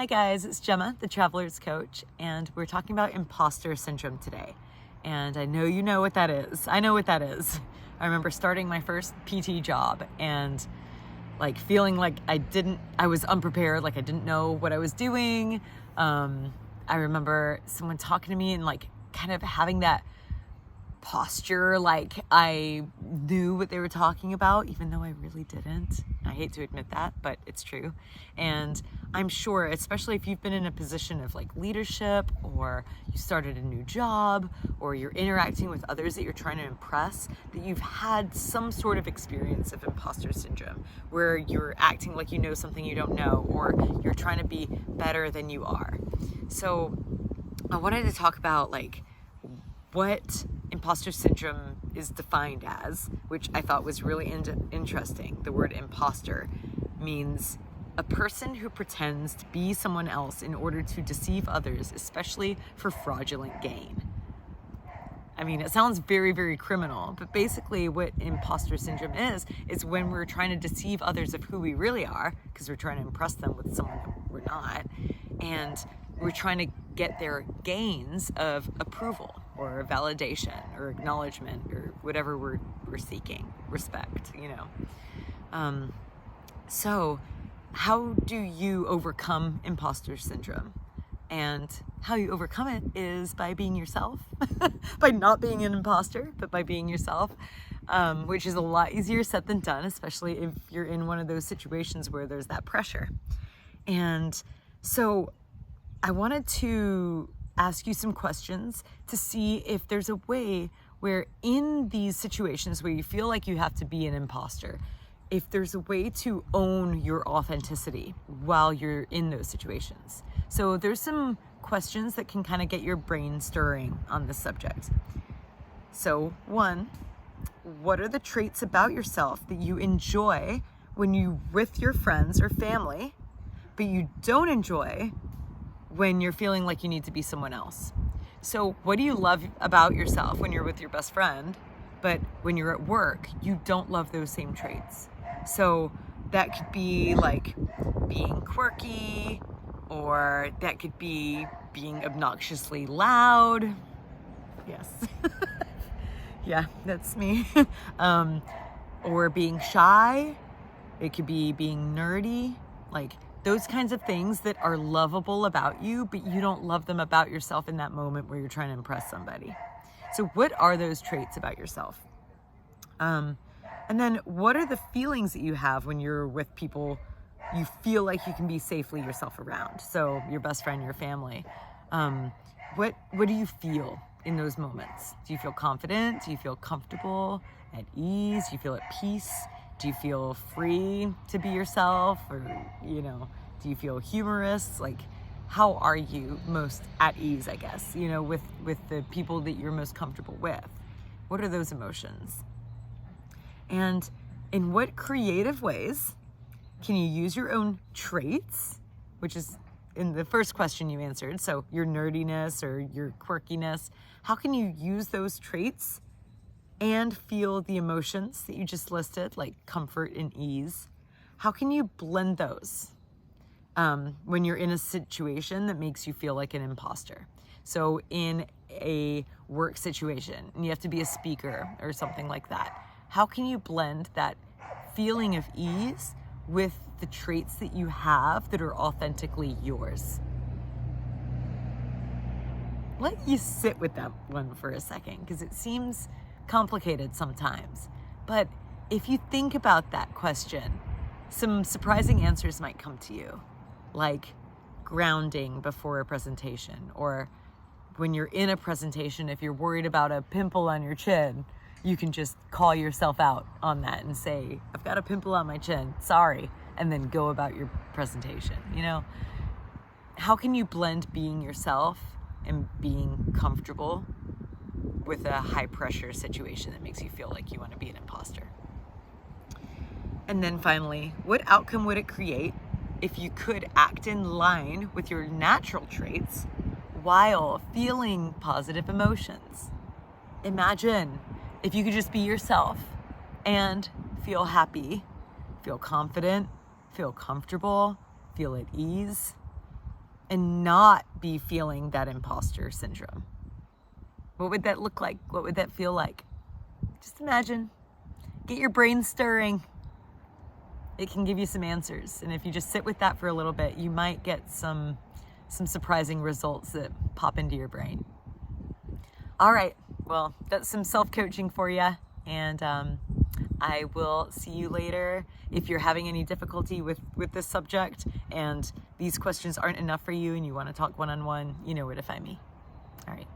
Hi guys, it's Gemma, the Traveler's Coach, and we're talking about imposter syndrome today. And I know you know what that is. I know what that is. I remember starting my first PT job and feeling like I was unprepared, like I didn't know what I was doing. I remember someone talking to me and kind of having that posture like I knew what they were talking about, even though I really didn't. I hate to admit that, but it's true. And I'm sure, especially if you've been in a position of leadership, or you started a new job, or you're interacting with others that you're trying to impress, that you've had some sort of experience of imposter syndrome, where you're acting like you know something you don't know, or you're trying to be better than you are. So I wanted to talk about what imposter syndrome is defined as, which I thought was really interesting. The word imposter means a person who pretends to be someone else in order to deceive others, especially for fraudulent gain. I mean, it sounds very, very criminal, but basically what imposter syndrome is when we're trying to deceive others of who we really are, because we're trying to impress them with someone that we're not, and we're trying to get their gains of approval or validation or acknowledgement or whatever we're seeking, respect, So how do you overcome imposter syndrome? And how you overcome it is by being yourself, by not being an imposter, but by being yourself, which is a lot easier said than done, especially if you're in one of those situations where there's that pressure. And so I wanted to ask you some questions to see if there's a way where in these situations where you feel like you have to be an imposter, if there's a way to own your authenticity while you're in those situations. So there's some questions that can kind of get your brain stirring on this subject. So 1, what are the traits about yourself that you enjoy when you're with your friends or family, but you don't enjoy when you're feeling like you need to be someone else? So what do you love about yourself when you're with your best friend, but when you're at work, you don't love those same traits? So that could be being quirky, or that could be being obnoxiously loud. Yes. Yeah, that's me. Or being shy. It could be being nerdy, those kinds of things that are lovable about you, but you don't love them about yourself in that moment where you're trying to impress somebody. So what are those traits about yourself? And then what are the feelings that you have when you're with people you feel like you can be safely yourself around? So your best friend, your family. What do you feel in those moments? Do you feel confident? Do you feel comfortable, at ease? Do you feel at peace? Do you feel free to be yourself? Or, do you feel humorous? How are you most at ease, I guess, with the people that you're most comfortable with? What are those emotions? And in what creative ways can you use your own traits, which is in the first question you answered, so your nerdiness or your quirkiness, how can you use those traits and feel the emotions that you just listed, like comfort and ease? How can you blend those when you're in a situation that makes you feel like an imposter? So in a work situation, and you have to be a speaker or something like that, how can you blend that feeling of ease with the traits that you have that are authentically yours? Let you sit with that one for a second, because it seems complicated sometimes. But if you think about that question, some surprising answers might come to you, like grounding before a presentation, or when you're in a presentation, if you're worried about a pimple on your chin, you can just call yourself out on that and say, I've got a pimple on my chin, sorry, and then go about your presentation. How can you blend being yourself and being comfortable with a high pressure situation that makes you feel like you want to be an imposter? And then finally, what outcome would it create if you could act in line with your natural traits while feeling positive emotions? Imagine if you could just be yourself and feel happy, feel confident, feel comfortable, feel at ease. and not be feeling that imposter syndrome? What would that look like? What would that feel like? Just imagine. Get your brain stirring. It can give you some answers. And if you just sit with that for a little bit, you might get some surprising results that pop into your brain. All right. Well, that's some self-coaching for you. And I will see you later. If you're having any difficulty with this subject and these questions aren't enough for you and you want to talk one-on-one, you know where to find me. All right.